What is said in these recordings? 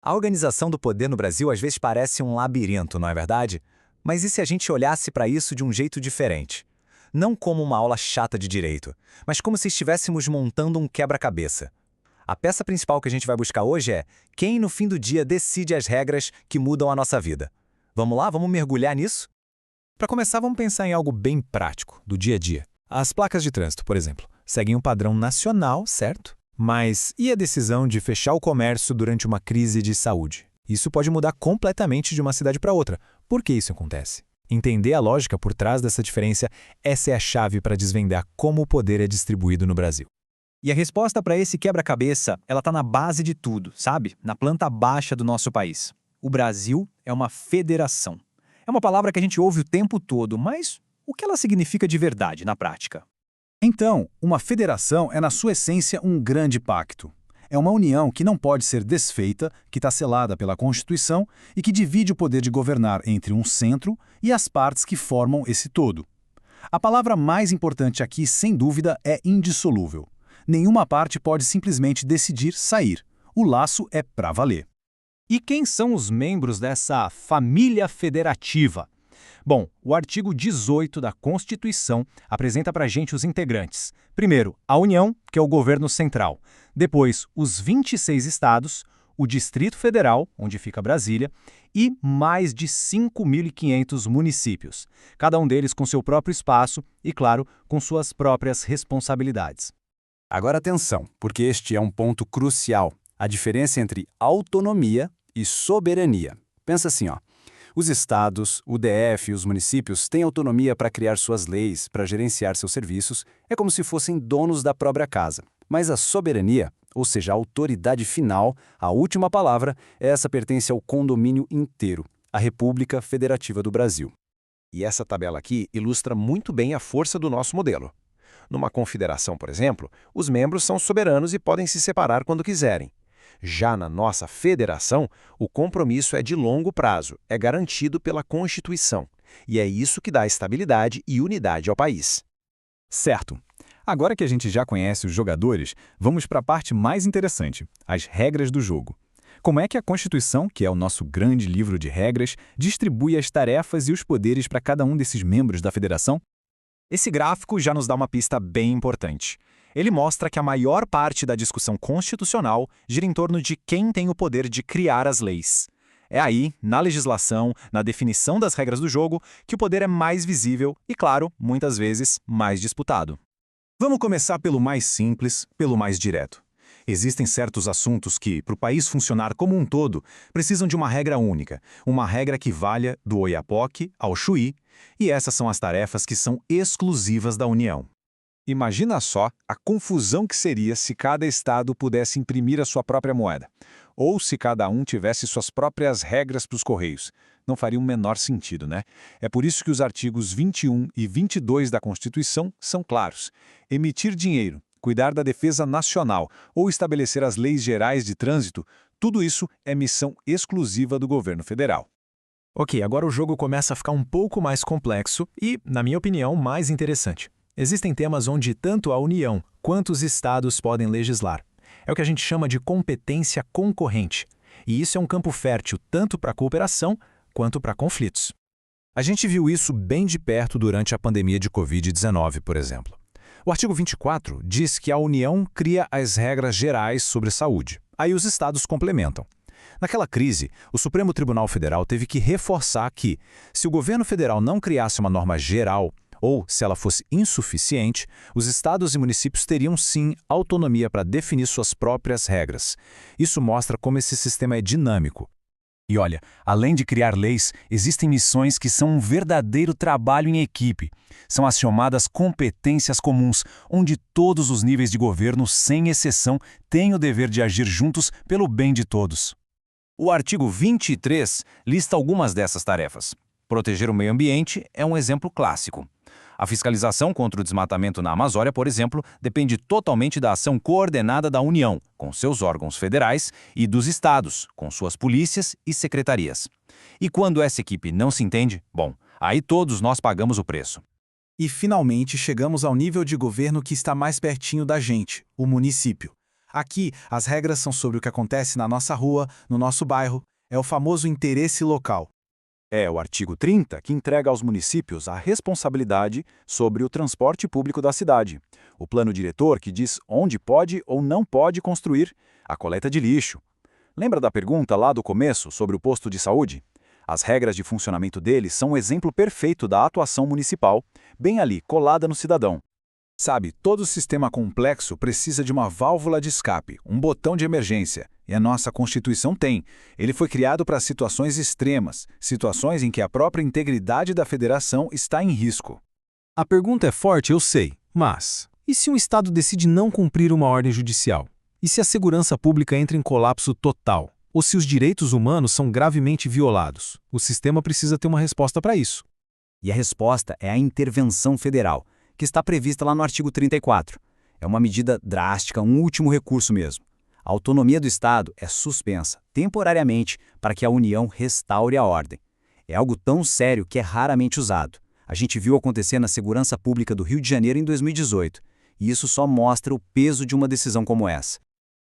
A organização do poder no Brasil às vezes parece um labirinto, não é verdade? Mas e se a gente olhasse para isso de um jeito diferente? Não como uma aula chata de direito, mas como se estivéssemos montando um quebra-cabeça. A peça principal que a gente vai buscar hoje é quem no fim do dia decide as regras que mudam a nossa vida. Vamos lá? Vamos mergulhar nisso? Para começar, vamos pensar em algo bem prático, do dia a dia. As placas de trânsito, por exemplo, seguem um padrão nacional, certo? Mas e a decisão de fechar o comércio durante uma crise de saúde? Isso pode mudar completamente de uma cidade para outra. Por que isso acontece? Entender a lógica por trás dessa diferença, essa é a chave para desvendar como o poder é distribuído no Brasil. E a resposta para esse quebra-cabeça, ela está na base de tudo, sabe? Na planta baixa do nosso país. O Brasil é uma federação. É uma palavra que a gente ouve o tempo todo, mas o que ela significa de verdade na prática? Então, uma federação é, na sua essência, um grande pacto. É uma união que não pode ser desfeita, que está selada pela Constituição e que divide o poder de governar entre um centro e as partes que formam esse todo. A palavra mais importante aqui, sem dúvida, é indissolúvel. Nenhuma parte pode simplesmente decidir sair. O laço é para valer. E quem são os membros dessa família federativa? Bom, o artigo 18 da Constituição apresenta para a gente os integrantes. Primeiro, a União, que é o governo central. Depois, os 26 estados, o Distrito Federal, onde fica Brasília, e mais de 5.500 municípios. Cada um deles com seu próprio espaço e, claro, com suas próprias responsabilidades. Agora atenção, porque este é um ponto crucial. A diferença entre autonomia e soberania. Pensa assim, ó. Os estados, o DF e os municípios têm autonomia para criar suas leis, para gerenciar seus serviços, é como se fossem donos da própria casa. Mas a soberania, ou seja, a autoridade final, a última palavra, essa pertence ao condomínio inteiro, a República Federativa do Brasil. E essa tabela aqui ilustra muito bem a força do nosso modelo. Numa confederação, por exemplo, os membros são soberanos e podem se separar quando quiserem. Já na nossa federação, o compromisso é de longo prazo, é garantido pela Constituição. E é isso que dá estabilidade e unidade ao país. Certo. Agora que a gente já conhece os jogadores, vamos para a parte mais interessante, as regras do jogo. Como é que a Constituição, que é o nosso grande livro de regras, distribui as tarefas e os poderes para cada um desses membros da federação? Esse gráfico já nos dá uma pista bem importante. Ele mostra que a maior parte da discussão constitucional gira em torno de quem tem o poder de criar as leis. É aí, na legislação, na definição das regras do jogo, que o poder é mais visível e, claro, muitas vezes, mais disputado. Vamos começar pelo mais simples, pelo mais direto. Existem certos assuntos que, para o país funcionar como um todo, precisam de uma regra única, uma regra que valha do Oiapoque ao Chuí, e essas são as tarefas que são exclusivas da União. Imagina só a confusão que seria se cada estado pudesse imprimir a sua própria moeda, ou se cada um tivesse suas próprias regras para os correios. Não faria o menor sentido, né? É por isso que os artigos 21 e 22 da Constituição são claros. Emitir dinheiro, cuidar da defesa nacional ou estabelecer as leis gerais de trânsito, tudo isso é missão exclusiva do governo federal. Ok, agora o jogo começa a ficar um pouco mais complexo e, na minha opinião, mais interessante. Existem temas onde tanto a União quanto os estados podem legislar. É o que a gente chama de competência concorrente. E isso é um campo fértil tanto para a cooperação quanto para conflitos. A gente viu isso bem de perto durante a pandemia de Covid-19, por exemplo. O artigo 24 diz que a União cria as regras gerais sobre saúde. Aí os estados complementam. Naquela crise, o Supremo Tribunal Federal teve que reforçar que, se o governo federal não criasse uma norma geral, ou, se ela fosse insuficiente, os estados e municípios teriam sim autonomia para definir suas próprias regras. Isso mostra como esse sistema é dinâmico. E olha, além de criar leis, existem missões que são um verdadeiro trabalho em equipe. São as chamadas competências comuns, onde todos os níveis de governo, sem exceção, têm o dever de agir juntos pelo bem de todos. O artigo 23 lista algumas dessas tarefas. Proteger o meio ambiente é um exemplo clássico. A fiscalização contra o desmatamento na Amazônia, por exemplo, depende totalmente da ação coordenada da União, com seus órgãos federais, e dos estados, com suas polícias e secretarias. E quando essa equipe não se entende, bom, aí todos nós pagamos o preço. E finalmente chegamos ao nível de governo que está mais pertinho da gente, o município. Aqui, as regras são sobre o que acontece na nossa rua, no nosso bairro. É o famoso interesse local. É o artigo 30 que entrega aos municípios a responsabilidade sobre o transporte público da cidade, o plano diretor que diz onde pode ou não pode construir, a coleta de lixo. Lembra da pergunta lá do começo sobre o posto de saúde? As regras de funcionamento dele são um exemplo perfeito da atuação municipal, bem ali, colada no cidadão. Sabe, todo sistema complexo precisa de uma válvula de escape, um botão de emergência. E a nossa Constituição tem. Ele foi criado para situações extremas, situações em que a própria integridade da federação está em risco. A pergunta é forte, eu sei, mas e se um Estado decide não cumprir uma ordem judicial? E se a segurança pública entra em colapso total? Ou se os direitos humanos são gravemente violados? O sistema precisa ter uma resposta para isso. E a resposta é a intervenção federal, que está prevista lá no artigo 34. É uma medida drástica, um último recurso mesmo. A autonomia do Estado é suspensa, temporariamente, para que a União restaure a ordem. É algo tão sério que é raramente usado. A gente viu acontecer na segurança pública do Rio de Janeiro em 2018, e isso só mostra o peso de uma decisão como essa.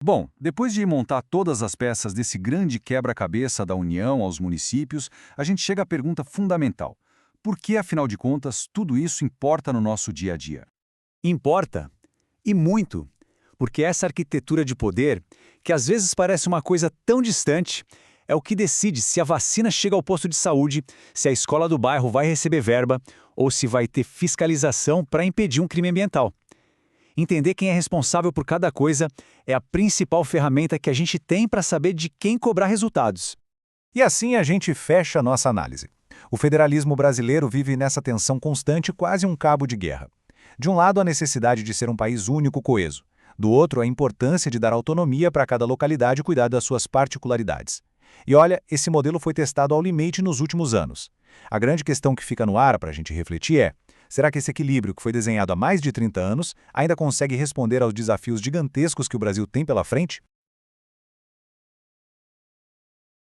Bom, depois de montar todas as peças desse grande quebra-cabeça da União aos municípios, a gente chega à pergunta fundamental. Por que, afinal de contas, tudo isso importa no nosso dia a dia? Importa, e muito, porque essa arquitetura de poder, que às vezes parece uma coisa tão distante, é o que decide se a vacina chega ao posto de saúde, se a escola do bairro vai receber verba ou se vai ter fiscalização para impedir um crime ambiental. Entender quem é responsável por cada coisa é a principal ferramenta que a gente tem para saber de quem cobrar resultados. E assim a gente fecha a nossa análise. O federalismo brasileiro vive nessa tensão constante, quase um cabo de guerra. De um lado, a necessidade de ser um país único coeso. Do outro, a importância de dar autonomia para cada localidade cuidar das suas particularidades. E olha, esse modelo foi testado ao limite nos últimos anos. A grande questão que fica no ar para a gente refletir é: será que esse equilíbrio que foi desenhado há mais de 30 anos ainda consegue responder aos desafios gigantescos que o Brasil tem pela frente?